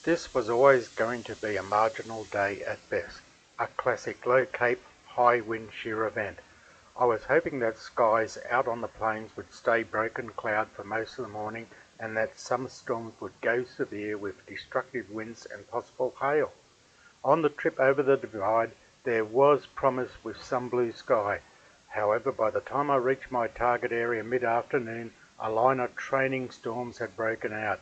This was always going to be a marginal day at best, a classic low cape, high wind shear event. I was hoping that skies out on the plains would stay broken cloud for most of the morning and that some storms would go severe with destructive winds and possible hail. On the trip over the divide there was promise with some blue sky. However, by the time I reached my target area mid-afternoon, a line of training storms had broken out.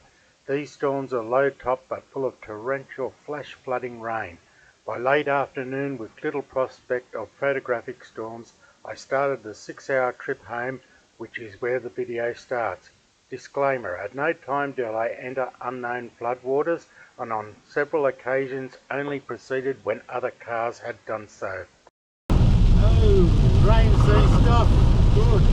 These storms are low top but full of torrential flash flooding rain. By late afternoon, with little prospect of photographic storms, I started the 6-hour trip home, which is where the video starts. Disclaimer, at no time did I enter unknown floodwaters, and on several occasions only proceeded when other cars had done so. Oh, rain sea stuff. Good.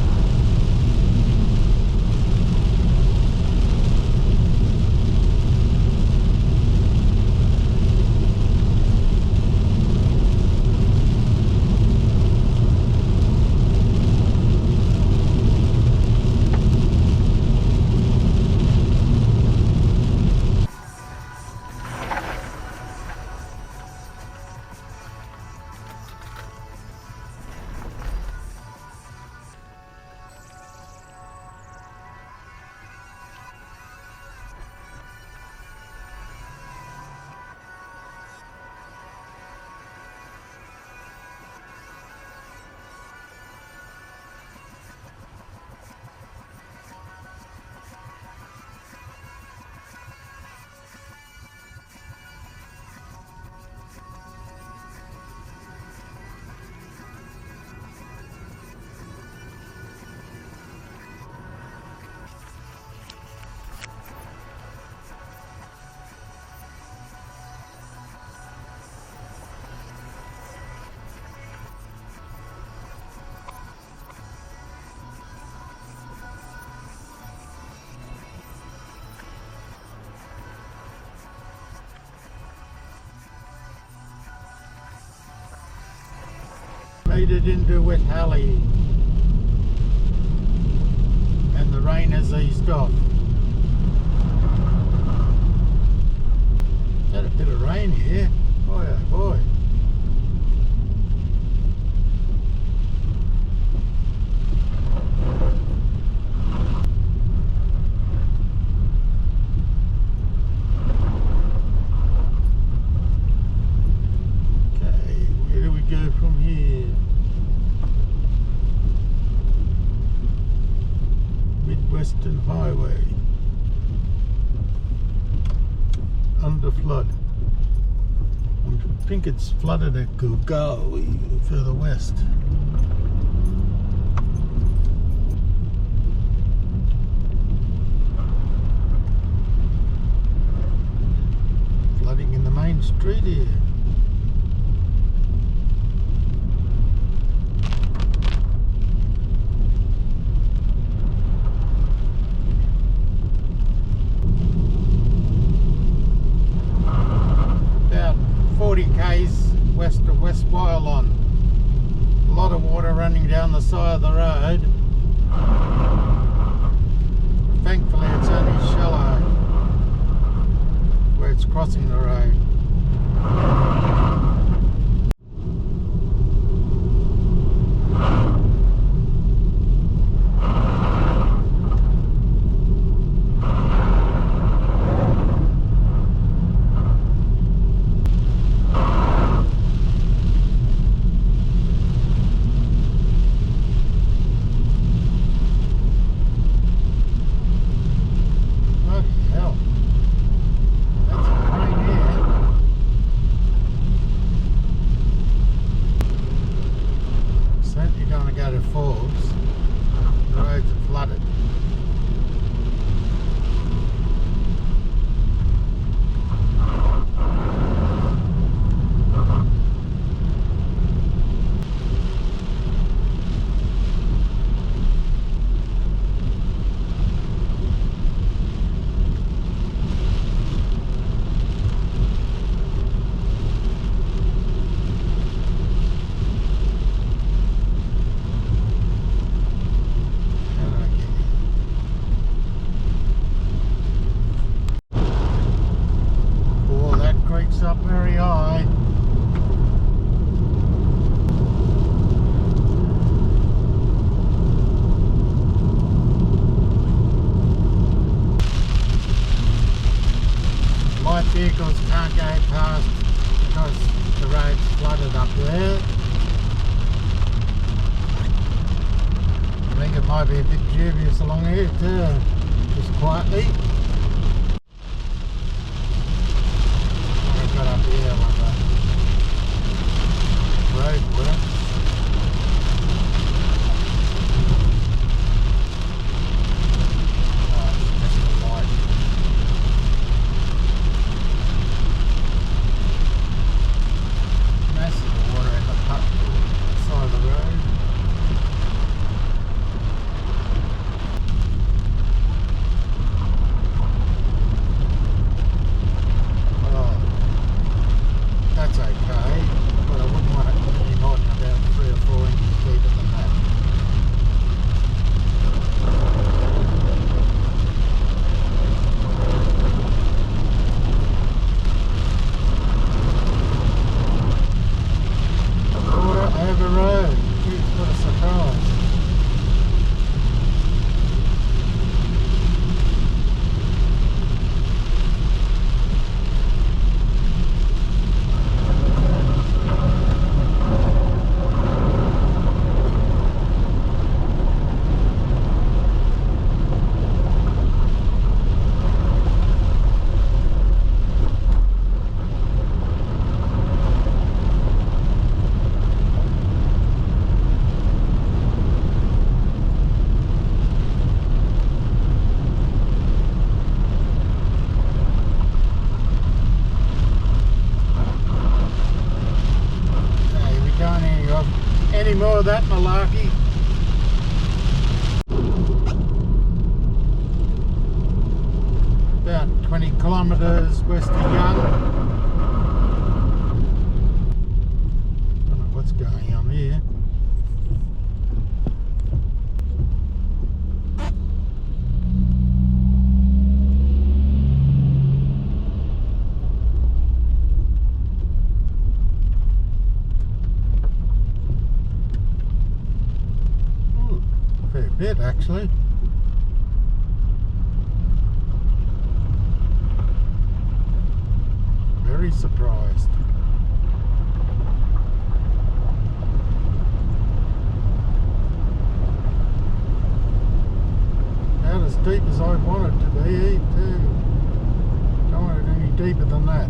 Made it into Wet Halley and the rain has eased off. Had a bit of rain here. Boy oh boy. Okay, where do we go from here? Western Highway under flood. I think it's flooded at Gugawi further west. Flooding in the main street here. West of West Wyalong. A lot of water running down the side of the road. Thankfully it's only shallow where it's crossing the road. vehicles can't go past because the road's flooded up there. I think it might be a bit dubious along here too, just quietly. What I've got up here, what the road works. Any more of that malarkey? About 20 kilometres west of Young. Don't know what's going on here. Fair bit actually. Very surprised. Not as deep as I want it to be, too. Don't want it any deeper than that.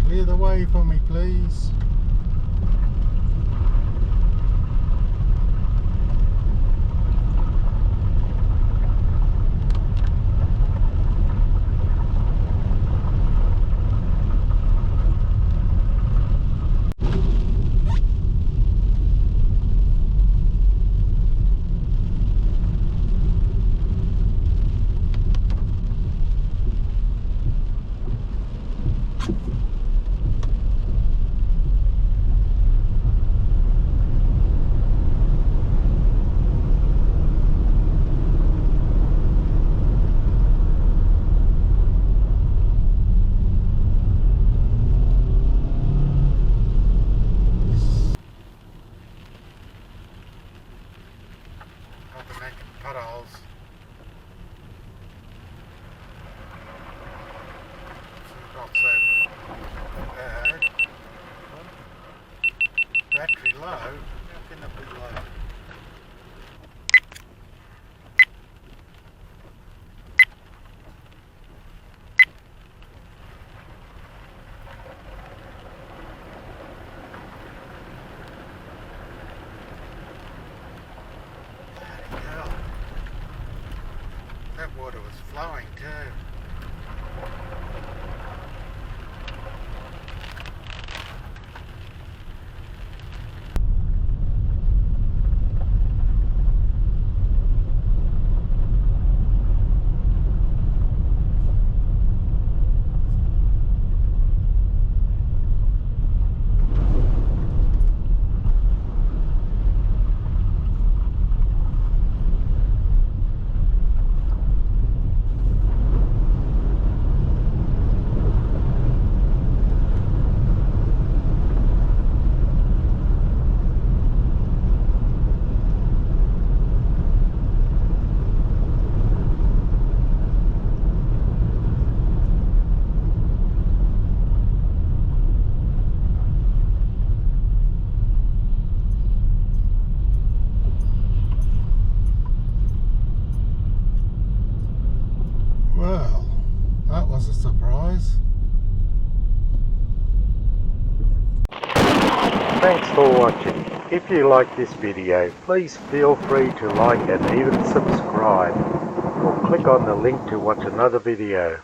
Clear the way for me, please. Potholes. Not so bad. Battery low. How can it be low? That water was flowing too. That was a surprise. Thanks for watching. If you like this video, please feel free to like and even subscribe, or click on the link to watch another video.